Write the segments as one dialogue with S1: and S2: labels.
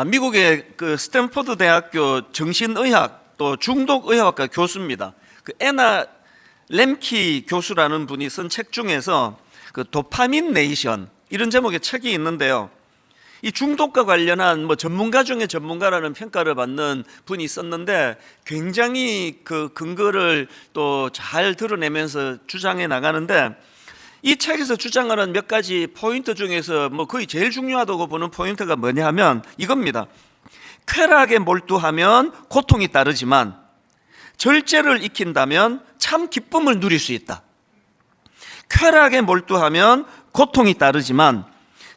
S1: 미국의 그 스탠퍼드 대학교 정신의학 또 중독의학과 교수입니다. 그 애나 램키 교수라는 분이 쓴 책 중에서 그 도파민 네이션 이런 제목의 책이 있는데요. 이 중독과 관련한 전문가 중에 전문가라는 평가를 받는 분이 있었는데 굉장히 그 근거를 또 잘 드러내면서 주장해 나가는데, 이 책에서 주장하는 몇 가지 포인트 중에서 거의 제일 중요하다고 보는 포인트가 뭐냐 하면 이겁니다. 쾌락에 몰두하면 고통이 따르지만 절제를 익힌다면 참 기쁨을 누릴 수 있다. 쾌락에 몰두하면 고통이 따르지만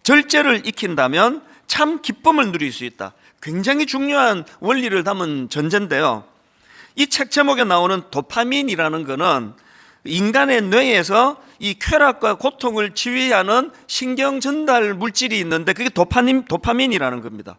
S1: 절제를 익힌다면 참 기쁨을 누릴 수 있다. 굉장히 중요한 원리를 담은 전제인데요. 이 책 제목에 나오는 도파민이라는 것은 인간의 뇌에서 이 쾌락과 고통을 지휘하는 신경 전달 물질이 있는데 그게 도파민이라는 겁니다.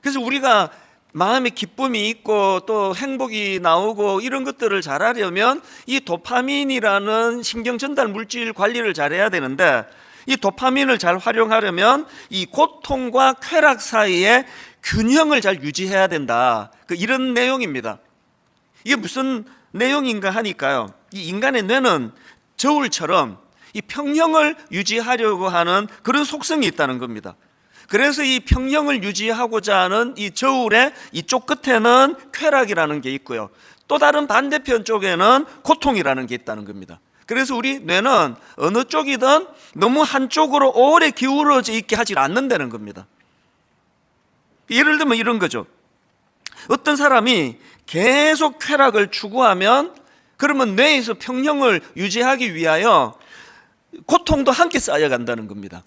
S1: 그래서 우리가 마음에 기쁨이 있고 또 행복이 나오고 이런 것들을 잘하려면 이 도파민이라는 신경 전달 물질 관리를 잘해야 되는데, 이 도파민을 잘 활용하려면 이 고통과 쾌락 사이에 균형을 잘 유지해야 된다. 이런 내용입니다. 이게 무슨 내용인가 하니까요, 이 인간의 뇌는 저울처럼 이 평형을 유지하려고 하는 그런 속성이 있다는 겁니다. 그래서 이 평형을 유지하고자 하는 이 저울의 이쪽 끝에는 쾌락이라는 게 있고요, 또 다른 반대편 쪽에는 고통이라는 게 있다는 겁니다. 그래서 우리 뇌는 어느 쪽이든 너무 한쪽으로 오래 기울어져 있게 하지 않는다는 겁니다. 예를 들면 이런 거죠. 어떤 사람이 계속 쾌락을 추구하면 그러면 뇌에서 평형을 유지하기 위하여 고통도 함께 쌓여간다는 겁니다.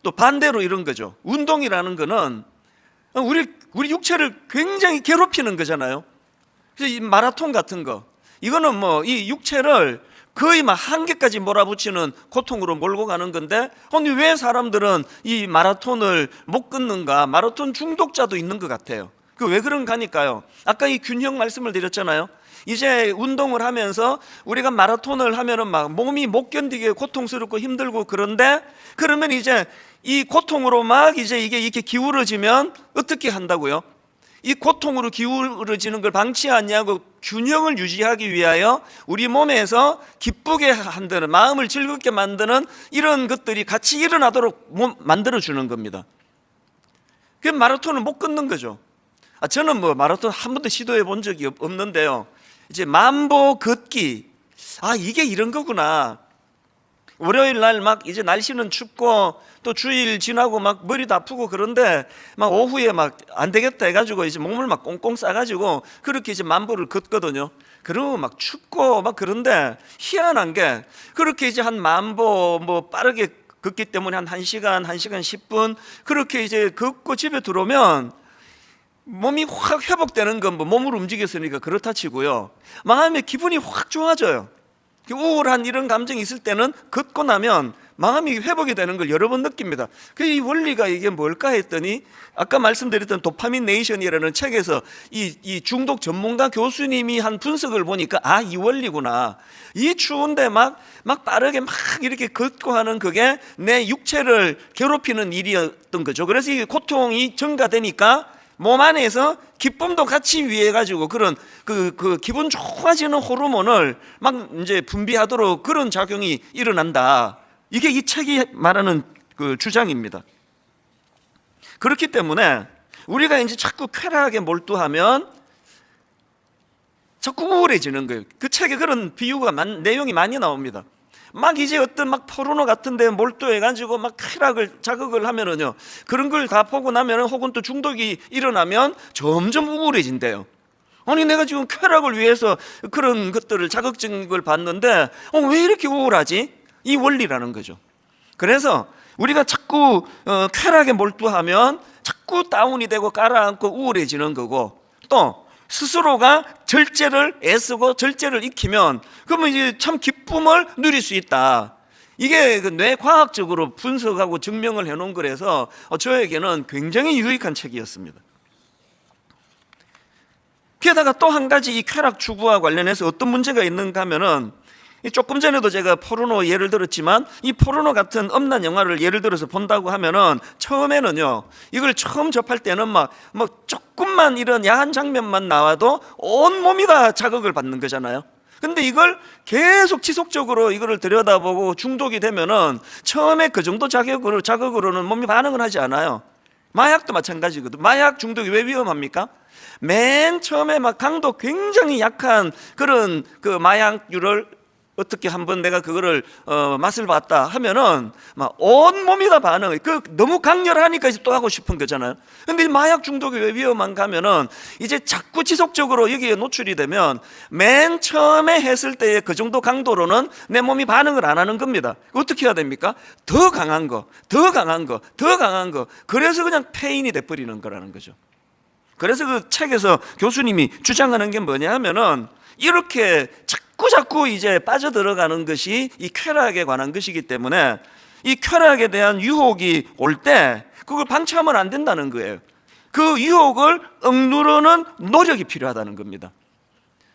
S1: 또 반대로 이런 거죠. 운동이라는 거는 우리 육체를 굉장히 괴롭히는 거잖아요. 그래서 이 마라톤 같은 거, 이거는 이 육체를 거의 한계까지 몰아붙이는 고통으로 몰고 가는 건데, 아니 왜 사람들은 이 마라톤을 못 끊는가? 마라톤 중독자도 있는 것 같아요. 왜 그런가 하니까요, 아까 이 균형 말씀을 드렸잖아요. 이제 운동을 하면서 우리가 마라톤을 하면은 몸이 못 견디게 고통스럽고 힘들고, 그러면 이제 이 고통으로 이제 이게 이렇게 기울어지면 어떻게 한다고요? 이 고통으로 기울어지는 걸 방치하냐고 균형을 유지하기 위하여 우리 몸에서 기쁘게 한다는, 마음을 즐겁게 만드는 이런 것들이 같이 일어나도록 만들어주는 겁니다. 그 마라톤을 못 끊는 거죠. 저는 마라톤 한 번도 시도해 본 적이 없는데요. 이제 만보 걷기, 이게 이런 거구나. 월요일 날 이제 날씨는 춥고 또 주일 지나고 머리도 아프고 그런데 오후에 안 되겠다 해가지고 이제 몸을 꽁꽁 싸가지고 그렇게 이제 만보를 걷거든요. 그러면 춥고 그런데 희한한 게, 그렇게 이제 한 만보 빠르게 걷기 때문에 한 1시간 10분 그렇게 이제 걷고 집에 들어오면 몸이 확 회복되는 건 몸을 움직였으니까 그렇다 치고요, 마음의 기분이 확 좋아져요. 우울한 이런 감정이 있을 때는 걷고 나면 마음이 회복이 되는 걸 여러 번 느낍니다. 이 원리가 이게 뭘까 했더니, 아까 말씀드렸던 도파민 네이션이라는 책에서 이 중독 전문가 교수님이 한 분석을 보니까 이 원리구나. 이 추운데 빠르게 이렇게 걷고 하는 그게 내 육체를 괴롭히는 일이었던 거죠. 그래서 이 고통이 증가되니까 몸 안에서 기쁨도 같이 위해가지고 그런 그 기분 좋아지는 호르몬을 이제 분비하도록 그런 작용이 일어난다. 이게 이 책이 말하는 그 주장입니다. 그렇기 때문에 우리가 이제 자꾸 쾌락에 몰두하면 자꾸 우울해지는 거예요. 그 책에 그런 비유가 내용이 많이 나옵니다. 이제 어떤 포르노 같은 데 몰두해가지고 쾌락을 자극을 하면은요, 그런 걸 다 보고 나면은, 혹은 또 중독이 일어나면 점점 우울해진대요. 아니 내가 지금 쾌락을 위해서 그런 것들을 자극적인 걸 봤는데 왜 이렇게 우울하지? 이 원리라는 거죠. 그래서 우리가 자꾸 쾌락에 몰두하면 자꾸 다운이 되고 가라앉고 우울해지는 거고, 또 스스로가 절제를 애쓰고 절제를 익히면 그러면 이제 참 기쁨을 누릴 수 있다. 이게 뇌과학적으로 분석하고 증명을 해놓은 거라서 저에게는 굉장히 유익한 책이었습니다. 게다가 또 한 가지 이 쾌락 추구와 관련해서 어떤 문제가 있는가 하면은, 조금 전에도 제가 포르노 예를 들었지만 이 포르노 같은 엄난 영화를 예를 들어서 본다고 하면은 처음에는요, 이걸 처음 접할 때는 막 뭐 조금만 이런 야한 장면만 나와도 온 몸이 다 자극을 받는 거잖아요. 근데 이걸 계속 지속적으로 이거를 들여다보고 중독이 되면은 처음에 그 정도 자극으로는 몸이 반응을 하지 않아요. 마약도 마찬가지거든. 마약 중독이 왜 위험합니까? 맨 처음에 막 강도 굉장히 약한 그런 그 마약류를 어떻게 한번 내가 그거를 맛을 봤다 하면은 막 온 몸이 다 반응해. 그 너무 강렬하니까 이제 또 하고 싶은 거잖아요. 근데 이 마약 중독이 왜 위험한가 하면은 이제 자꾸 지속적으로 여기에 노출이 되면 맨 처음에 했을 때의 그 정도 강도로는 내 몸이 반응을 안 하는 겁니다. 어떻게 해야 됩니까? 더 강한 거, 더 강한 거, 더 강한 거. 그래서 그냥 폐인이 돼버리는 거라는 거죠. 그래서 그 책에서 교수님이 주장하는 게 뭐냐 하면은 이렇게 자꾸 이제 빠져들어가는 것이 이 쾌락에 관한 것이기 때문에 이 쾌락에 대한 유혹이 올 때 그걸 방치하면 안 된다는 거예요. 그 유혹을 억누르는 노력이 필요하다는 겁니다.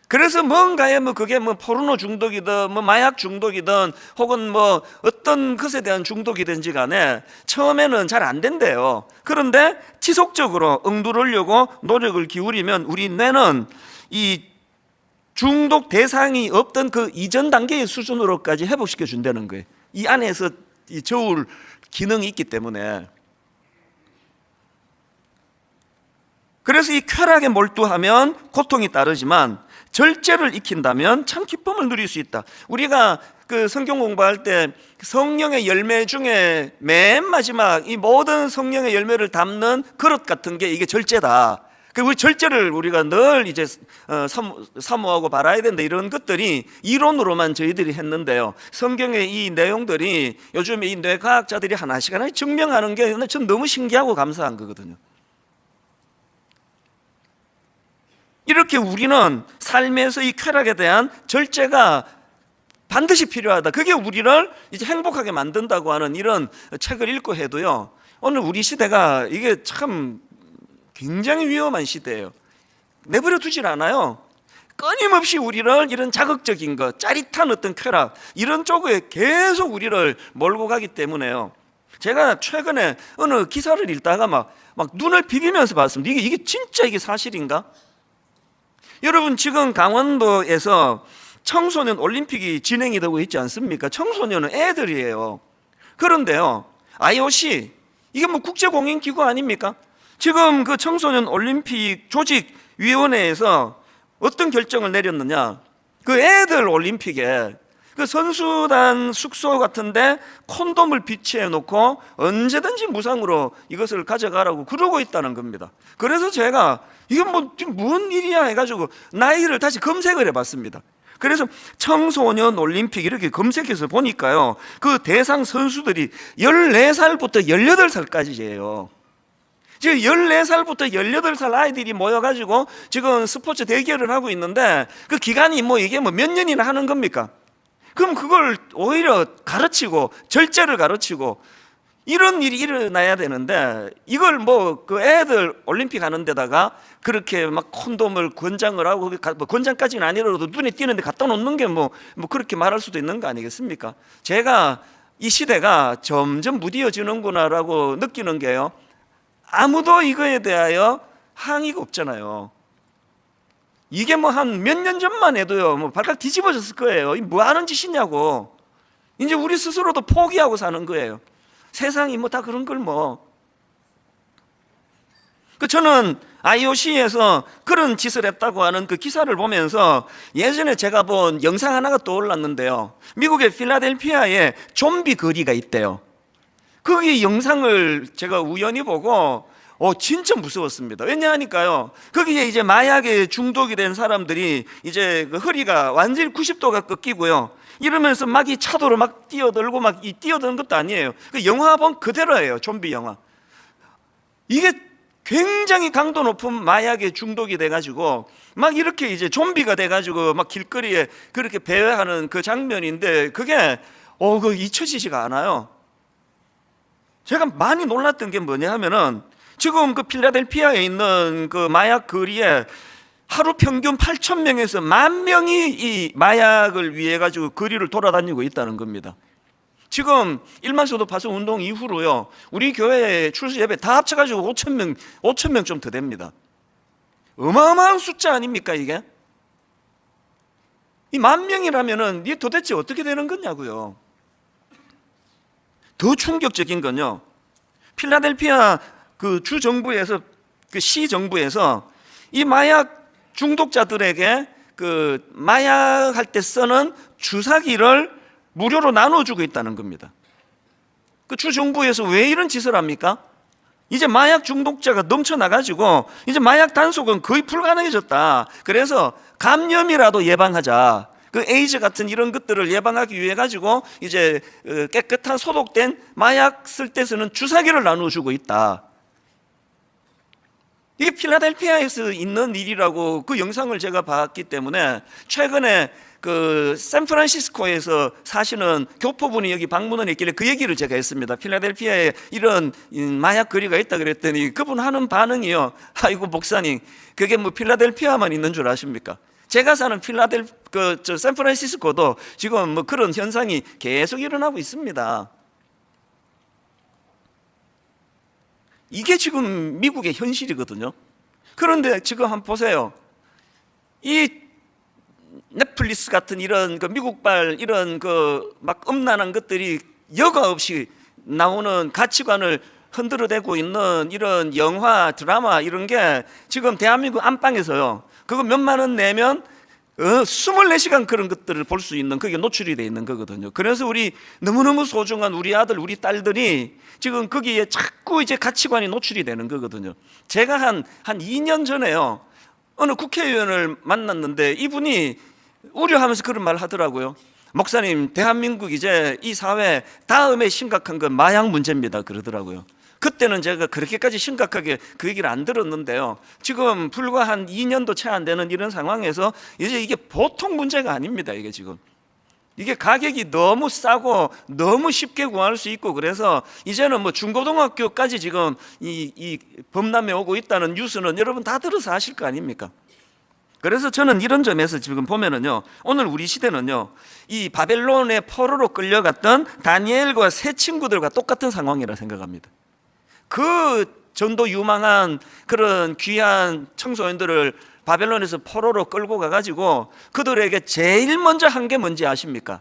S1: 그래서 뭔가에 뭐 그게 뭐 포르노 중독이든 뭐 마약 중독이든 혹은 뭐 어떤 것에 대한 중독이든지 간에 처음에는 잘 안 된대요. 그런데 지속적으로 억누르려고 노력을 기울이면 우리 뇌는 이 중독 대상이 없던 그 이전 단계의 수준으로까지 회복시켜 준다는 거예요. 이 안에서 이 저울 기능이 있기 때문에. 그래서 이 쾌락에 몰두하면 고통이 따르지만 절제를 익힌다면 참 기쁨을 누릴 수 있다. 우리가 그 성경 공부할 때 성령의 열매 중에 맨 마지막 이 모든 성령의 열매를 담는 그릇 같은 게 이게 절제다. 그 절제를 우리가 늘 이제 사모하고 바라야 된다, 이런 것들이 이론으로만 저희들이 했는데요. 성경의 이 내용들이 요즘에 이 뇌과학자들이 하나씩 증명하는 게 전 너무 신기하고 감사한 거거든요. 이렇게 우리는 삶에서 이 쾌락에 대한 절제가 반드시 필요하다. 그게 우리를 이제 행복하게 만든다고 하는 이런 책을 읽고 해도요, 오늘 우리 시대가 이게 참 굉장히 위험한 시대예요. 내버려 두질 않아요. 끊임없이 우리를 이런 자극적인 것, 짜릿한 어떤 쾌락, 이런 쪽에 계속 우리를 몰고 가기 때문에요. 제가 최근에 어느 기사를 읽다가 막 눈을 비비면서 봤습니다. 이게 진짜 이게 사실인가? 여러분, 지금 강원도에서 청소년 올림픽이 진행이 되고 있지 않습니까? 청소년은 애들이에요. 그런데요, IOC, 이게 뭐 국제공인기구 아닙니까? 지금 그 청소년 올림픽 조직위원회에서 어떤 결정을 내렸느냐? 그 애들 올림픽에 그 선수단 숙소 같은데 콘돔을 비치해 놓고 언제든지 무상으로 이것을 가져가라고 그러고 있다는 겁니다. 그래서 제가 이게 뭔 일이야 해가지고 나이를 다시 검색을 해봤습니다. 그래서 청소년 올림픽 이렇게 검색해서 보니까요, 그 대상 선수들이 14살부터 18살까지예요. 지금 14살부터 18살 아이들이 모여가지고 지금 스포츠 대결을 하고 있는데 그 기간이 이게 몇 년이나 하는 겁니까? 그럼 그걸 오히려 가르치고 절제를 가르치고 이런 일이 일어나야 되는데 이걸 그 애들 올림픽 하는 데다가 그렇게 막 콘돔을 권장을 하고, 권장까지는 아니라도 눈에 띄는데 갖다 놓는 게 그렇게 말할 수도 있는 거 아니겠습니까? 제가 이 시대가 점점 무디어지는구나라고 느끼는 게요, 아무도 이거에 대하여 항의가 없잖아요. 이게 한 몇 년 전만 해도요, 발칵 뒤집어졌을 거예요. 이게 뭐 하는 짓이냐고. 이제 우리 스스로도 포기하고 사는 거예요. 세상이 다 그런 걸 저는 IOC에서 그런 짓을 했다고 하는 그 기사를 보면서 예전에 제가 본 영상 하나가 떠올랐는데요. 미국의 필라델피아에 좀비 거리가 있대요. 거기 영상을 제가 우연히 보고 진짜 무서웠습니다. 왜냐하니까요, 거기에 이제 마약에 중독이 된 사람들이 이제 그 허리가 완전히 90도가 꺾이고요, 이러면서 막 이 차도로 막 뛰어들고 이 뛰어드는 것도 아니에요. 그 영화 본 그대로예요. 좀비 영화. 이게 굉장히 강도 높은 마약에 중독이 돼가지고 막 이렇게 이제 좀비가 돼가지고 막 길거리에 그렇게 배회하는 그 장면인데 그게 그 잊혀지지가 않아요. 제가 많이 놀랐던 게 뭐냐 하면은 지금 그 필라델피아에 있는 그 마약 거리에 하루 평균 8,000명에서 10,000명이 이 마약을 위해 가지고 거리를 돌아다니고 있다는 겁니다. 지금 일만소도 파송 운동 이후로요, 우리 교회 출석 예배 다 합쳐가지고 5,000명 좀 더 됩니다. 어마어마한 숫자 아닙니까 이게? 이 10,000명이라면은 이게 도대체 어떻게 되는 거냐고요. 더 충격적인 건요, 필라델피아 그 주 정부에서, 그 시 정부에서 이 마약 중독자들에게 그 마약할 때 쓰는 주사기를 무료로 나눠주고 있다는 겁니다. 그 주 정부에서 왜 이런 짓을 합니까? 이제 마약 중독자가 넘쳐나가지고 이제 마약 단속은 거의 불가능해졌다. 그래서 감염이라도 예방하자. 그 에이즈 같은 이런 것들을 예방하기 위해 가지고 이제 깨끗한 소독된 마약 쓸 때 쓰는 주사기를 나눠주고 있다. 이게 필라델피아에서 있는 일이라고 그 영상을 제가 봤기 때문에 최근에 그 샌프란시스코에서 사시는 교포분이 여기 방문을 했길래 그 얘기를 제가 했습니다. 필라델피아에 이런 마약 거리가 있다 그랬더니 그분 하는 반응이요, 아이고 목사님, 그게 뭐 필라델피아만 있는 줄 아십니까? 제가 사는 샌프란시스코도 지금 뭐 그런 현상이 계속 일어나고 있습니다. 이게 지금 미국의 현실이거든요. 그런데 지금 한번 보세요. 이 넷플릭스 같은 이런 그 미국발 이런 그 막 음란한 것들이 여과 없이 나오는 가치관을 흔들어대고 있는 이런 영화, 드라마 이런 게 지금 대한민국 안방에서요, 그거 몇만 원 내면 24시간 그런 것들을 볼 수 있는, 그게 노출이 돼 있는 거거든요. 그래서 우리 너무너무 소중한 우리 아들, 우리 딸들이 지금 거기에 자꾸 이제 가치관이 노출이 되는 거거든요. 제가 한 2년 전에요, 어느 국회의원을 만났는데 이분이 우려하면서 그런 말 하더라고요. 목사님, 대한민국 이제 이 사회 다음에 심각한 건 마약 문제입니다 그러더라고요. 그때는 제가 그렇게까지 심각하게 그 얘기를 안 들었는데요, 지금 불과 한 2년도 채 안 되는 이런 상황에서 이제 이게 보통 문제가 아닙니다. 이게 지금 이게 가격이 너무 싸고 너무 쉽게 구할 수 있고, 그래서 이제는 뭐 중고등학교까지 지금 이 범람해 오고 있다는 뉴스는 여러분 다 들어서 아실 거 아닙니까? 그래서 저는 이런 점에서 지금 보면은요, 오늘 우리 시대는요, 이 바벨론의 포로로 끌려갔던 다니엘과 세 친구들과 똑같은 상황이라 생각합니다. 그 전도 유망한 그런 귀한 청소년들을 바벨론에서 포로로 끌고 가가지고 그들에게 제일 먼저 한 게 뭔지 아십니까?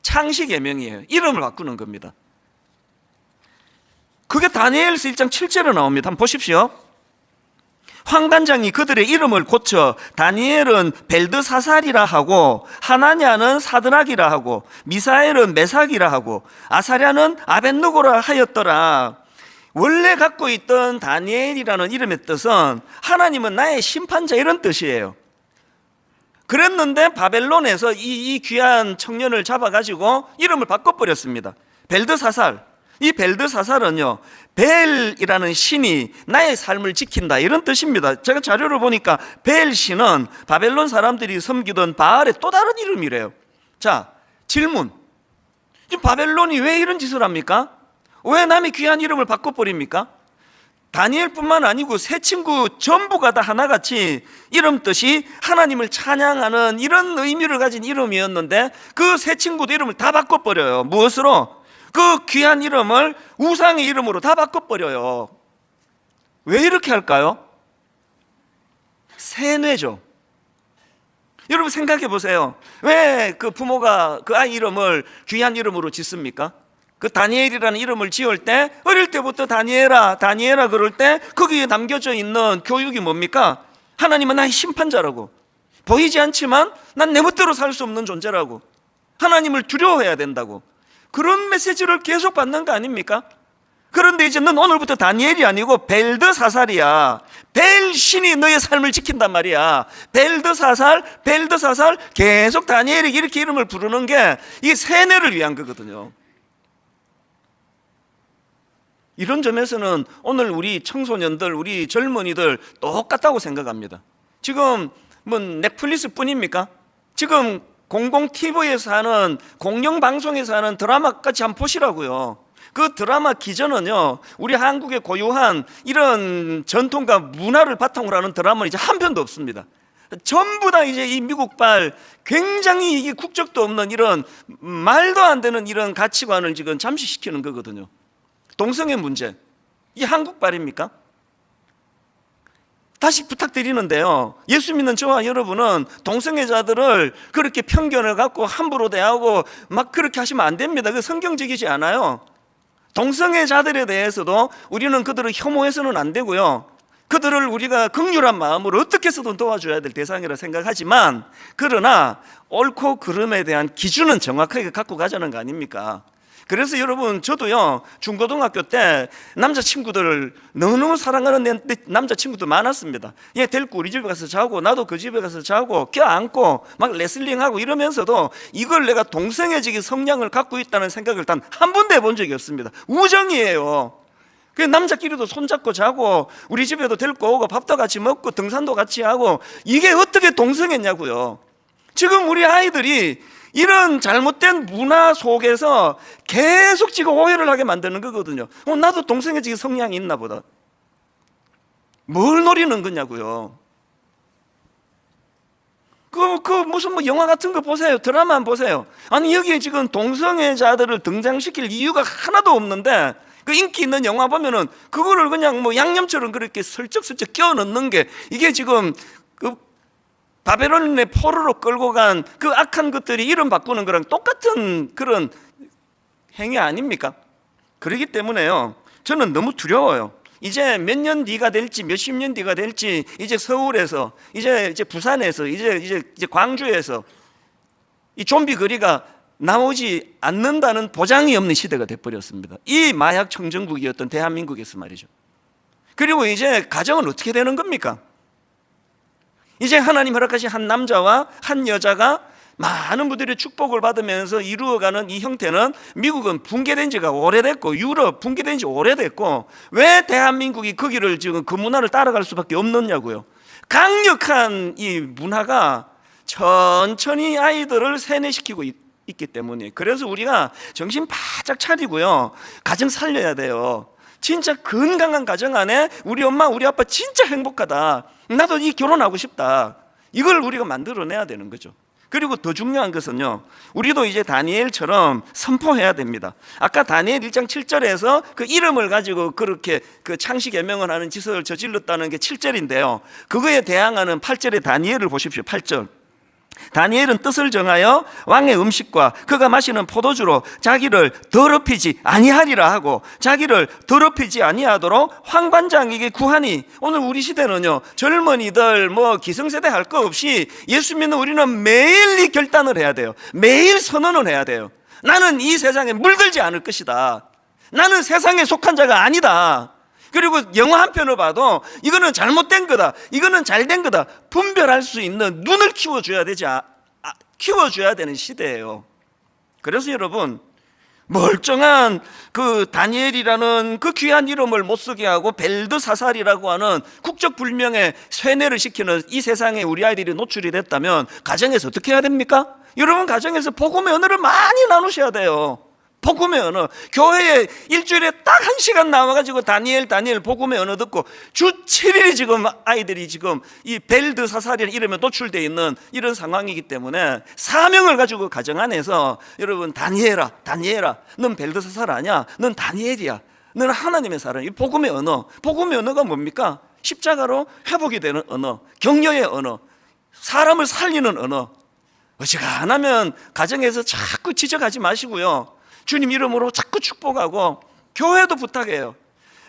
S1: 창시계명이에요. 이름을 바꾸는 겁니다. 그게 다니엘서 1장 7절에 나옵니다. 한번 보십시오. 황관장이 그들의 이름을 고쳐 다니엘은 벨드사살이라 하고, 하나냐는 사드락이라 하고, 미사엘은 메삭이라 하고, 아사랴는 아벳느고라 하였더라. 원래 갖고 있던 다니엘이라는 이름의 뜻은 하나님은 나의 심판자 이런 뜻이에요. 그랬는데 바벨론에서 이 귀한 청년을 잡아가지고 이름을 바꿔버렸습니다. 벨드사살. 이 벨드사살은요, 벨이라는 신이 나의 삶을 지킨다 이런 뜻입니다. 제가 자료를 보니까 벨 신은 바벨론 사람들이 섬기던 바알의 또 다른 이름이래요. 자, 질문, 지금 바벨론이 왜 이런 짓을 합니까? 왜 남의 귀한 이름을 바꿔버립니까? 다니엘뿐만 아니고 세 친구 전부가 다 하나같이 이름 뜻이 하나님을 찬양하는 이런 의미를 가진 이름이었는데 그 세 친구도 이름을 다 바꿔버려요. 무엇으로? 그 귀한 이름을 우상의 이름으로 다 바꿔버려요. 왜 이렇게 할까요? 세뇌죠. 여러분 생각해 보세요. 왜 그 부모가 그 아이 이름을 귀한 이름으로 짓습니까? 그 다니엘이라는 이름을 지을 때 어릴 때부터 다니엘아 다니엘아 그럴 때 거기에 담겨져 있는 교육이 뭡니까? 하나님은 나의 심판자라고, 보이지 않지만 난 내 멋대로 살 수 없는 존재라고, 하나님을 두려워해야 된다고, 그런 메시지를 계속 받는 거 아닙니까? 그런데 이제 넌 오늘부터 다니엘이 아니고 벨드사살이야. 벨 신이 너의 삶을 지킨단 말이야. 벨드사살 계속 다니엘이 이렇게 이름을 부르는 게 이게 세뇌를 위한 거거든요. 이런 점에서는 오늘 우리 청소년들, 우리 젊은이들 똑같다고 생각합니다. 지금 뭐 넷플릭스 뿐입니까? 지금 공공TV에서 하는, 공영방송에서 하는 드라마까지 한번 보시라고요. 그 드라마 기전은요, 우리 한국의 고유한 이런 전통과 문화를 바탕으로 하는 드라마는 이제 한 편도 없습니다. 전부 다 이제 이 미국발 굉장히 이게 국적도 없는 이런 말도 안 되는 이런 가치관을 지금 잠식시키는 거거든요. 동성애 문제, 이게 한국발입니까? 다시 부탁드리는데요, 예수 믿는 저와 여러분은 동성애자들을 그렇게 편견을 갖고 함부로 대하고 막 그렇게 하시면 안 됩니다. 그 성경적이지 않아요. 동성애자들에 대해서도 우리는 그들을 혐오해서는 안 되고요, 그들을 우리가 긍휼한 마음으로 어떻게 해서든 도와줘야 될 대상이라 생각하지만, 그러나 옳고 그름에 대한 기준은 정확하게 갖고 가자는 거 아닙니까? 그래서 여러분, 저도요 중고등학교 때 남자친구들을 너무너무 사랑하는 남자친구도 많았습니다. 얘 데리고 우리 집에 가서 자고 나도 그 집에 가서 자고 껴안고 막 레슬링하고 이러면서도 이걸 내가 동성애적인 성향을 갖고 있다는 생각을 단 한 번도 해본 적이 없습니다. 우정이에요. 그 남자끼리도 손잡고 자고 우리 집에도 데리고 오고 밥도 같이 먹고 등산도 같이 하고, 이게 어떻게 동성애냐고요. 지금 우리 아이들이 이런 잘못된 문화 속에서 계속 지금 오해를 하게 만드는 거거든요. 나도 동성애적인 성향이 있나 보다. 뭘 노리는 거냐고요. 그 무슨 뭐 영화 같은 거 보세요. 드라마 한 보세요. 아니 여기에 지금 동성애자들을 등장시킬 이유가 하나도 없는데, 그 인기 있는 영화 보면은 그거를 그냥 뭐 양념처럼 그렇게 슬쩍슬쩍 끼워 넣는 게, 이게 지금 그 바벨론의 포로로 끌고 간 그 악한 것들이 이름 바꾸는 거랑 똑같은 그런 행위 아닙니까? 그렇기 때문에요, 저는 너무 두려워요. 이제 몇 년 뒤가 될지 몇십 년 뒤가 될지, 이제 서울에서 이제 부산에서 이제 광주에서 이 좀비 거리가 나오지 않는다는 보장이 없는 시대가 돼버렸습니다. 이 마약 청정국이었던 대한민국에서 말이죠. 그리고 이제 가정은 어떻게 되는 겁니까? 이제 하나님 허락하신 한 남자와 한 여자가 많은 분들의 축복을 받으면서 이루어가는 이 형태는, 미국은 붕괴된 지가 오래됐고 유럽 붕괴된 지 오래됐고, 왜 대한민국이 거기를 지금 그 문화를 따라갈 수밖에 없느냐고요. 강력한 이 문화가 천천히 아이들을 세뇌시키고 있기 때문에. 그래서 우리가 정신 바짝 차리고요, 가정 살려야 돼요. 진짜 건강한 가정 안에 우리 엄마 우리 아빠 진짜 행복하다, 나도 이 결혼하고 싶다, 이걸 우리가 만들어내야 되는 거죠. 그리고 더 중요한 것은요, 우리도 이제 다니엘처럼 선포해야 됩니다. 아까 다니엘 1장 7절에서 그 이름을 가지고 그렇게 그 창시 계명을 하는 짓을 저질렀다는 게 7절인데요 그거에 대항하는 8절의 다니엘을 보십시오. 8절, 다니엘은 뜻을 정하여 왕의 음식과 그가 마시는 포도주로 자기를 더럽히지 아니하리라 하고, 자기를 더럽히지 아니하도록 황반장에게 구하니. 오늘 우리 시대는요, 젊은이들 뭐 기성세대 할 거 없이 예수 믿는 우리는 매일 이 결단을 해야 돼요. 매일 선언을 해야 돼요. 나는 이 세상에 물들지 않을 것이다. 나는 세상에 속한 자가 아니다. 그리고 영화 한 편을 봐도 이거는 잘못된 거다, 이거는 잘된 거다, 분별할 수 있는 눈을 키워줘야 키워줘야 되는 시대예요. 그래서 여러분, 멀쩡한 그 다니엘이라는 그 귀한 이름을 못 쓰게 하고 벨드사살이라고 하는 국적 불명의 쇠뇌를 시키는 이 세상에 우리 아이들이 노출이 됐다면, 가정에서 어떻게 해야 됩니까? 여러분, 가정에서 복음의 언어를 많이 나누셔야 돼요. 복음의 언어, 교회에 일주일에 딱 1시간 나와가지고 다니엘 복음의 언어 듣고 주 7일이 지금 아이들이 지금 이 벨드사살이라는 이름에 노출되어 있는 이런 상황이기 때문에, 사명을 가지고 가정 안에서 여러분, 다니엘아 넌 벨드사살 아니야, 넌 다니엘이야, 너는 하나님의 사람. 이 복음의 언어가 뭡니까? 십자가로 회복이 되는 언어, 격려의 언어, 사람을 살리는 언어. 어지간하면 가정에서 자꾸 지적하지 마시고요, 주님 이름으로 자꾸 축복하고, 교회도 부탁해요.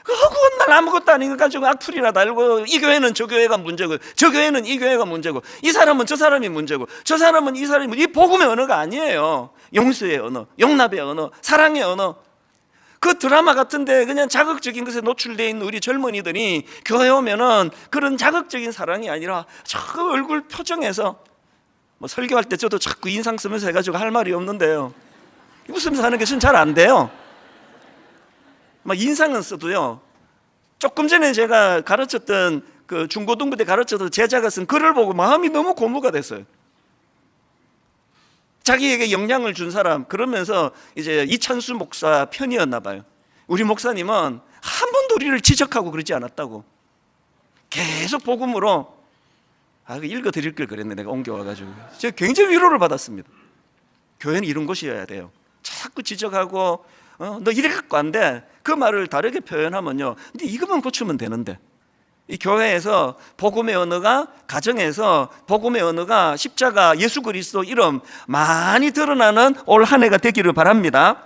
S1: 그건 날 아무것도 아닌 것 가지고 악플이나 달고, 이 교회는 저 교회가 문제고, 저 교회는 이 교회가 문제고, 이 사람은 저 사람이 문제고, 저 사람은 이 사람이 문제고. 이 복음의 언어가 아니에요. 용서의 언어, 용납의 언어, 사랑의 언어. 그 드라마 같은데 그냥 자극적인 것에 노출되어 있는 우리 젊은이들이 교회 오면은 그런 자극적인 사랑이 아니라 저 얼굴 표정에서, 뭐 설교할 때 저도 자꾸 인상 쓰면서 해가지고 할 말이 없는데요, 웃으면서 하는 게 전 잘 안 돼요. 막 인상은 써도요, 조금 전에 제가 가르쳤던 그 중고등부 때 가르쳤던 제자가 쓴 글을 보고 마음이 너무 고무가 됐어요. 자기에게 영향을 준 사람, 그러면서 이제 이찬수 목사 편이었나 봐요. 우리 목사님은 한 번도 우리를 지적하고 그러지 않았다고, 계속 복음으로 읽어 드릴 걸 그랬네. 내가 옮겨와가지고 제가 굉장히 위로를 받았습니다. 교회는 이런 곳이어야 돼요. 자꾸 지적하고 너 이래 갖고 안 돼. 그 말을 다르게 표현하면요, 근데 이것만 고치면 되는데, 이 교회에서 복음의 언어가, 가정에서 복음의 언어가 십자가 예수 그리스도 이름 많이 드러나는 올 한 해가 되기를 바랍니다.